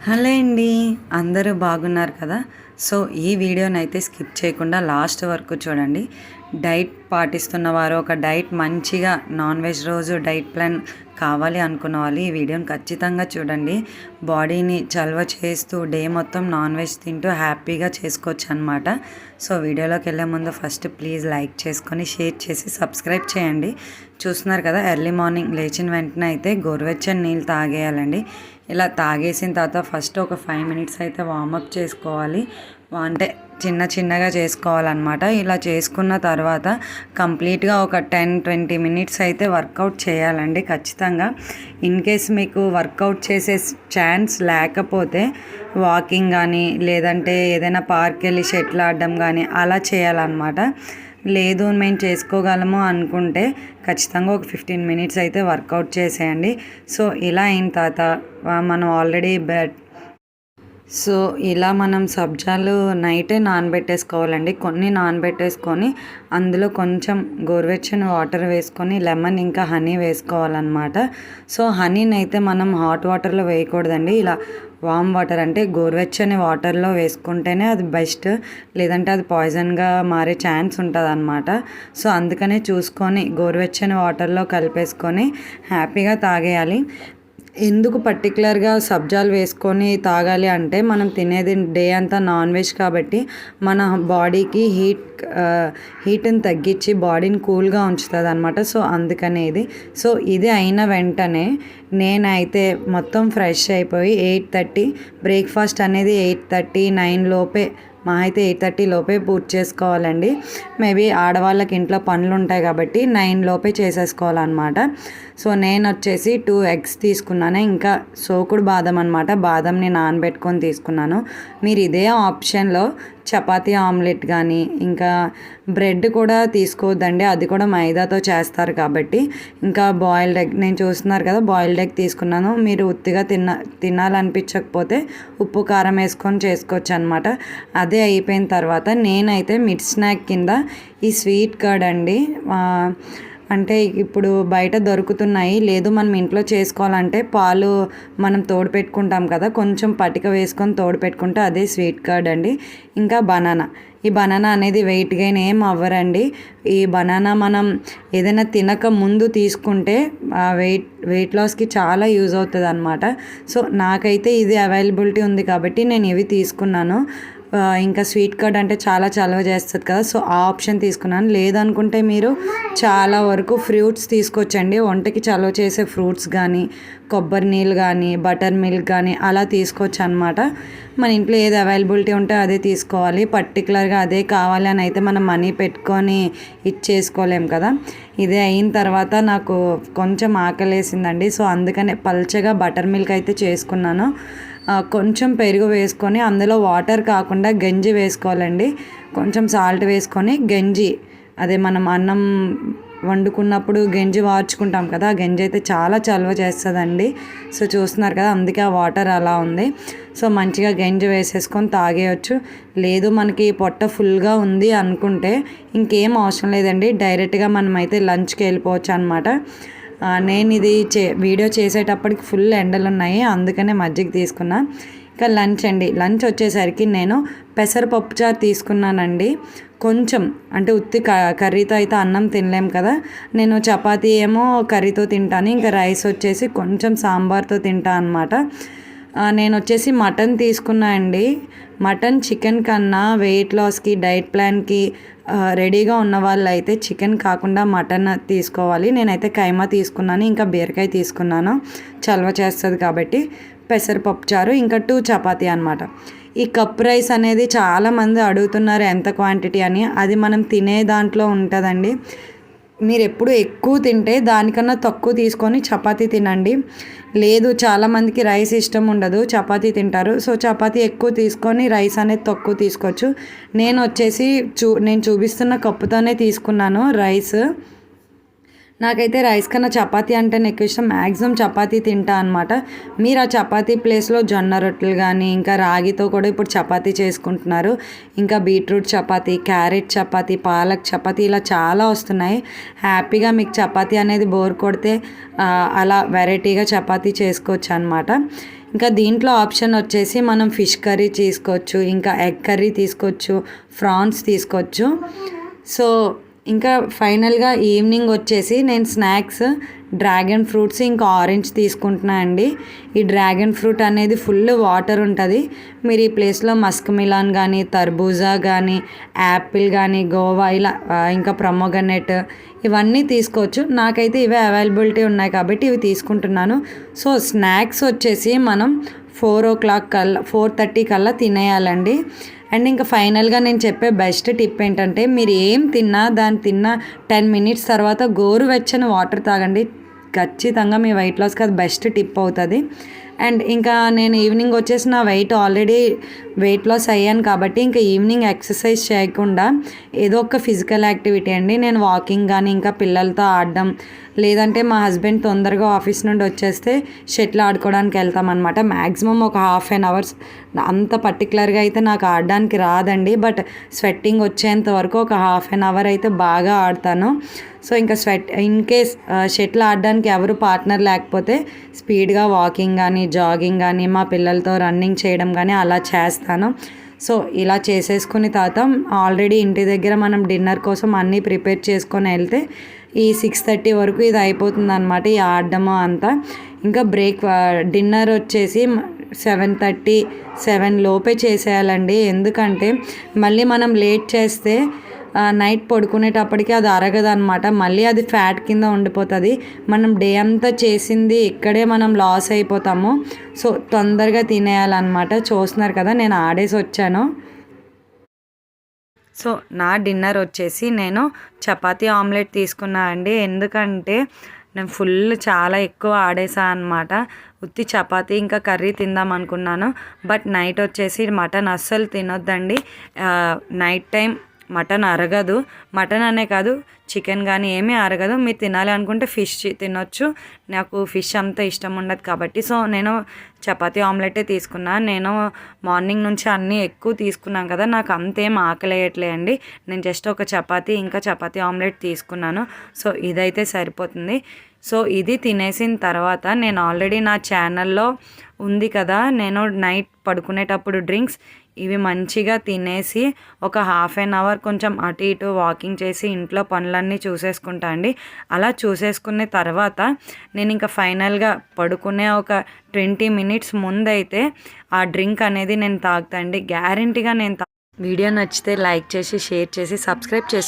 Hello అండి. అందరూ బాగున్నారు కదా? సో, ఈ వీడియోనైతే స్కిప్ చేయకుండా లాస్ట్ వరకు చూడండి. డైట్ పాటిస్తున్నవారు, ఒక డైట్ మంచిగా నాన్ వెజ్ రోజు డైట్ ప్లాన్ కావాలి అనుకున్న వాళ్ళు ఈ వీడియోని ఖచ్చితంగా చూడండి. బాడీని చలవ చేస్తూ డే మొత్తం నాన్ వెజ్ తింటూ హ్యాపీగా చేసుకోవచ్చు అనమాట. సో, వీడియోలోకి వెళ్ళే ముందు ఫస్ట్ ప్లీజ్ లైక్ చేసుకొని, షేర్ చేసి సబ్స్క్రైబ్ చేయండి. చూస్తున్నారు కదా, ఎర్లీ మార్నింగ్ లేచిన వెంటనే అయితే గోరువెచ్చని నీళ్ళు తాగేయాలండి. ఇలా తాగేసిన తర్వాత ఫస్ట్ ఒక 5 మినిట్స్ అయితే వార్మప్ చేసుకోవాలి. అంటే చిన్నగా చేసుకోవాలన్నమాట. ఇలా చేసుకున్న తర్వాత కంప్లీట్గా ఒక 10-20 మినిట్స్ అయితే వర్కౌట్ చేయాలండి ఖచ్చితంగా. ఇన్ కేస్ మీకు వర్కౌట్ చేసే ఛాన్స్ లేకపోతే వాకింగ్ కానీ, లేదంటే ఏదైనా పార్క్ వెళ్ళి షటిల్ ఆడడం కానీ అలా చేయాలన్నమాట. లేదు మేము చేసుకోగలము అనుకుంటే ఖచ్చితంగా ఒక 15 మినిట్స్ అయితే వర్కౌట్ చేసేయండి. సో ఇలా అయిన తర్వాత మనం ఆల్రెడీ ఇలా మనం సబ్జాలు నైటే నానబెట్టేసుకోవాలండి. కొన్ని నానబెట్టేసుకొని అందులో కొంచెం గోరువెచ్చని వాటర్ వేసుకొని లెమన్ ఇంకా హనీ వేసుకోవాలన్నమాట. సో హనీని అయితే మనం హాట్ వాటర్లో వేయకూడదండి. ఇలా వామ్ వాటర్ అంటే గోరువెచ్చని వాటర్లో వేసుకుంటేనే అది బెస్ట్. లేదంటే అది పాయిజన్గా మారే ఛాన్స్ ఉంటుంది అన్నమాట. సో అందుకనే చూసుకొని గోరువెచ్చని వాటర్లో కలిపేసుకొని హ్యాపీగా తాగేయాలి. ఎందుకు పర్టికులర్గా సబ్జాలు వేసుకొని తాగాలి అంటే, మనం తినేది డే అంతా నాన్ వెజ్ కాబట్టి మన బాడీకి హీట్ని తగ్గించి బాడీని కూల్గా ఉంచుతుంది అనమాట. సో అందుకనేది. సో ఇది అయిన వెంటనే నేనైతే మొత్తం ఫ్రెష్ అయిపోయి 8:30 బ్రేక్ఫాస్ట్ అనేది 8:30-9 లోపే, మా అయితే 8:30 లోపే పూర్తి చేసుకోవాలండి. మేబీ ఆడవాళ్ళకి ఇంట్లో పనులు ఉంటాయి కాబట్టి 9 లోపే చేసేసుకోవాలన్నమాట. సో నేను వచ్చేసి 2 ఎగ్స్ తీసుకున్నాను. ఇంకా సోకుడు బాదం అనమాట, బాదంని నానబెట్టుకొని తీసుకున్నాను. మీరు ఇదే ఆప్షన్లో చపాతీ ఆమ్లెట్ కానీ, ఇంకా బ్రెడ్ కూడా తీసుకోవద్దండి, అది కూడా మైదాతో చేస్తారు కాబట్టి. ఇంకా బాయిల్డ్ ఎగ్ నేను చూస్తున్నారు కదా, బాయిల్డ్ ఎగ్ తీసుకున్నాను. మీరు ఉత్తిగా తినాలనిపించకపోతే ఉప్పు కారం వేసుకొని చేసుకోవచ్చు అనమాట. అదే అయిపోయిన తర్వాత నేనైతే మిడ్ స్నాక్ కింద ఈ స్వీట్ కర్డ్ అండి, అంటే ఇప్పుడు బయట దొరుకుతున్నాయి. లేదు మనం ఇంట్లో చేసుకోవాలంటే పాలు మనం తోడు పెట్టుకుంటాం కదా, కొంచెం పటిక వేసుకొని తోడు పెట్టుకుంటే అదే స్వీట్ కర్డ్ అండి. ఇంకా బనానా, ఈ బనానా అనేది వెయిట్ గెయిన్ ఏం అవ్వరండి. ఈ బనానా మనం ఏదైనా తినక ముందు తీసుకుంటే వెయిట్ లాస్కి చాలా యూజ్ అవుతుంది అనమాట. సో నాకైతే ఇది అవైలబిలిటీ ఉంది కాబట్టి నేను ఇవి తీసుకున్నాను. ఇంకా స్వీట్ కర్డ్ అంటే చాలా చలవ చేస్తుంది కదా, సో ఆ ఆప్షన్ తీసుకున్నాను. లేదనుకుంటే మీరు చాలా వరకు ఫ్రూట్స్ తీసుకోవచ్చండి. వంటకి చలవ చేసే ఫ్రూట్స్ కానీ, కొబ్బరి నీళ్ళు కానీ, బటర్ మిల్క్ కానీ అలా తీసుకోవచ్చు అనమాట. మన ఇంట్లో ఏది అవైలబిలిటీ ఉంటే అదే తీసుకోవాలి. పర్టికులర్గా అదే కావాలి అని అయితే మనం మనీ పెట్టుకొని ఇచ్చేసుకోలేం కదా. ఇదే అయిన తర్వాత నాకు కొంచెం ఆకలేసిందండి. సో అందుకనే పల్చగా బటర్ మిల్క్ అయితే చేసుకున్నాను. కొంచెం పెరుగు వేసుకొని అందులో వాటర్ కాకుండా గంజి వేసుకోవాలండి. కొంచెం సాల్ట్ వేసుకొని గంజి, అదే మనం అన్నం వండుకున్నప్పుడు గంజి వార్చుకుంటాం కదా, ఆ గంజి అయితే చాలా చలువ చేస్తుందండి. సో చూస్తున్నారు కదా, అందుకే ఆ వాటర్ అలా ఉంది. సో మంచిగా గంజి వేసేసుకొని తాగేయచ్చు. లేదు మనకి పొట్ట ఫుల్గా ఉంది అనుకుంటే ఇంకేం అవసరం లేదండి, డైరెక్ట్గా మనమైతే లంచ్కి వెళ్ళిపోవచ్చు అనమాట. నేను ఇది వీడియో చేసేటప్పటికి ఫుల్ ఎండలు ఉన్నాయి, అందుకనే మజ్జిగ తీసుకున్నా. ఇంకా లంచ్ అండి, లంచ్ వచ్చేసరికి నేను పెసరపప్పు చారు తీసుకున్నానండి. కొంచెం అంటే ఉత్తి కర్రీతో అయితే అన్నం తినలేం కదా, నేను చపాతీ ఏమో కర్రీతో తింటాను, ఇంకా రైస్ వచ్చేసి కొంచెం సాంబార్తో తింటా అనమాట. నేను వచ్చేసి మటన్ తీసుకున్నా అండి. మటన్ చికెన్ కన్నా వెయిట్ లాస్కి, డైట్ ప్లాన్కి రెడీగా ఉన్న వాళ్ళు అయితే చికెన్ కాకుండా మటన్ తీసుకోవాలి. నేనైతే కైమా తీసుకున్నాను, ఇంకా బీరకాయ తీసుకున్నాను, చలవ చేస్తుంది కాబట్టి. పెసరపప్పు చారు, ఇంకా 2 చపాతీ అనమాట. ఈ కప్ రైస్ అనేది చాలామంది అడుగుతున్నారు ఎంత క్వాంటిటీ అని. అది మనం తినే దాంట్లో ఉంటుందండి. మీరు ఎప్పుడు ఎక్కువ తింటే దానికన్నా తక్కువ తీసుకొని చపాతీ తినండి. లేదు చాలామందికి రైస్ ఇష్టం ఉండదు, చపాతీ తింటారు. సో చపాతీ ఎక్కువ తీసుకొని రైస్ అనేది తక్కువ తీసుకోవచ్చు. నేను వచ్చేసి నేను చూపిస్తున్న కప్పుతోనే తీసుకున్నాను రైస్. నాకైతే రైస్ కన్నా చపాతీ అంటేనే ఎక్కువ ఇష్టం. మ్యాక్సిమం చపాతీ తింటా అనమాట. మీరు ఆ చపాతీ ప్లేస్లో జొన్న రొట్టెలు కానీ, ఇంకా రాగితో కూడా ఇప్పుడు చపాతీ చేసుకుంటున్నారు. ఇంకా బీట్రూట్ చపాతీ, క్యారెట్ చపాతీ, పాలక్ చపాతీ ఇలా చాలా వస్తున్నాయి. హ్యాపీగా మీకు చపాతీ అనేది బోర్ కొడితే అలా వెరైటీగా చపాతీ చేసుకోవచ్చు అనమాట. ఇంకా దీంట్లో ఆప్షన్ వచ్చేసి మనం ఫిష్ కర్రీ తీసుకోవచ్చు, ఇంకా ఎగ్ కర్రీ తీసుకోవచ్చు, ఫ్రాన్స్ తీసుకోవచ్చు. సో ఇంకా ఫైనల్గా ఈవినింగ్ వచ్చేసి నేను స్నాక్స్ డ్రాగన్ ఫ్రూట్స్ ఇంకా ఆరెంజ్ తీసుకుంటున్నా అండి. ఈ డ్రాగన్ ఫ్రూట్ అనేది ఫుల్ వాటర్ ఉంటుంది. మీరు ఈ ప్లేస్లో మస్క్ మిలాన్ కానీ, తర్బూజా కానీ, యాపిల్ కానీ, గోవా ఇలా ఇంకా ప్రమోగనెట్ ఇవన్నీ తీసుకోవచ్చు. నాకైతే ఇవే అవైలబిలిటీ ఉన్నాయి కాబట్టి ఇవి తీసుకుంటున్నాను. సో స్నాక్స్ వచ్చేసి మనం 4:00 కల్లా 4:30 కల్లా తినేయాలండి. అండ్ ఇంకా ఫైనల్గా నేను చెప్పే బెస్ట్ టిప్ ఏంటంటే, మీరు ఏం తిన్నా దాన్ని తిన్న 10 మినిట్స్ తర్వాత గోరువెచ్చని వాటర్ తాగండి. ఖచ్చితంగా మీ వెయిట్ లాస్కి అది బెస్ట్ టిప్ అవుతుంది. అండ్ ఇంకా నేను ఈవినింగ్ వచ్చేసి నా ఆల్రెడీ వెయిట్ లాస్ అయ్యాను కాబట్టి ఇంకా ఈవినింగ్ ఎక్సర్సైజ్ చేయకుండా ఏదో ఒక ఫిజికల్ యాక్టివిటీ అండి. నేను వాకింగ్ కానీ, ఇంకా పిల్లలతో ఆడడం, లేదంటే మా హస్బెండ్ తొందరగా ఆఫీస్ నుండి వచ్చేస్తే షటిల్ ఆడుకోవడానికి వెళ్తామన్నమాట. మ్యాక్సిమం ఒక ½ an hour. అంత పర్టికులర్గా అయితే నాకు ఆడడానికి రాదండి, బట్ స్వెట్టింగ్ వచ్చేంత వరకు ఒక ½ an hour అయితే బాగా ఆడతాను. సో ఇంకా ఇన్ కేస్ షటిల్ ఆడడానికి ఎవరు పార్ట్నర్ లేకపోతే స్పీడ్గా వాకింగ్ కానీ, జాగింగ్ కానీ, మా పిల్లలతో రన్నింగ్ చేయడం కానీ అలా చేస్తాను. సో ఇలా చేసేసుకుని తర్వాత ఆల్రెడీ ఇంటి దగ్గర మనం డిన్నర్ కోసం అన్నీ ప్రిపేర్ చేసుకొని వెళ్తే ఈ 6:30 వరకు ఇది అయిపోతుంది అనమాట, ఈ ఆడడము అంతా. ఇంకా డిన్నర్ వచ్చేసి 7:30, 7 లోపే చేసేయాలండి. ఎందుకంటే మళ్ళీ మనం లేట్ చేస్తే నైట్ పడుకునేటప్పటికి అది అరగదనమాట. మళ్ళీ అది ఫ్యాట్ కింద ఉండిపోతుంది. మనం డే అంతా చేసింది ఇక్కడే మనం లాస్ అయిపోతాము. సో తొందరగా తినేయాలన్నమాట. చూస్తున్నారు కదా, నేను ఆడేసి వచ్చాను. సో నా డిన్నర్ వచ్చేసి నేను చపాతీ ఆమ్లెట్ తీసుకున్నా అండి. ఎందుకంటే నేను చాలా ఎక్కువ ఆడేసా అనమాట. ఉత్తి చపాతీ ఇంకా కర్రీ తిందాం అనుకున్నాను. బట్ నైట్ వచ్చేసి మటన్ అస్సలు తినొద్దండి. నైట్ టైం మటన్ అరగదు. మటన్ అనే కాదు, చికెన్ కానీ ఏమీ అరగదు. మీరు తినాలి అనుకుంటే ఫిష్ తినొచ్చు. నాకు ఫిష్ అంత ఇష్టం ఉండదు కాబట్టి సో నేను చపాతీ ఆమ్లెటే తీసుకున్నాను. నేను మార్నింగ్ నుంచి అన్నీ ఎక్కువ తీసుకున్నాను కదా, నాకు అంతేం ఆకలేయట్లే అండి. నేను జస్ట్ ఒక చపాతీ ఇంకా చపాతీ ఆమ్లెట్ తీసుకున్నాను. సో ఇదైతే సరిపోతుంది. సో ఇది తినేసిన తర్వాత నేను ఆల్రెడీ నా ఛానల్లో ఉంది కదా, నేను నైట్ పడుకునేటప్పుడు డ్రింక్స్ ఇవి మంచిగా తినేసి ఒక ½ an hour కొంచెం అటు ఇటు వాకింగ్ చేసి ఇంట్లో పనులన్నీ చూసేసుకుంటా అండి. అలా చూసేసుకున్న తర్వాత నేను ఇంకా ఫైనల్గా పడుకునే ఒక 20 minutes ముందైతే ఆ డ్రింక్ అనేది నేను తాగుతా అండి. గ్యారంటీగా నేను వీడియో నచ్చితే లైక్ చేసి, షేర్ చేసి, సబ్స్క్రైబ్ చేసుకోండి.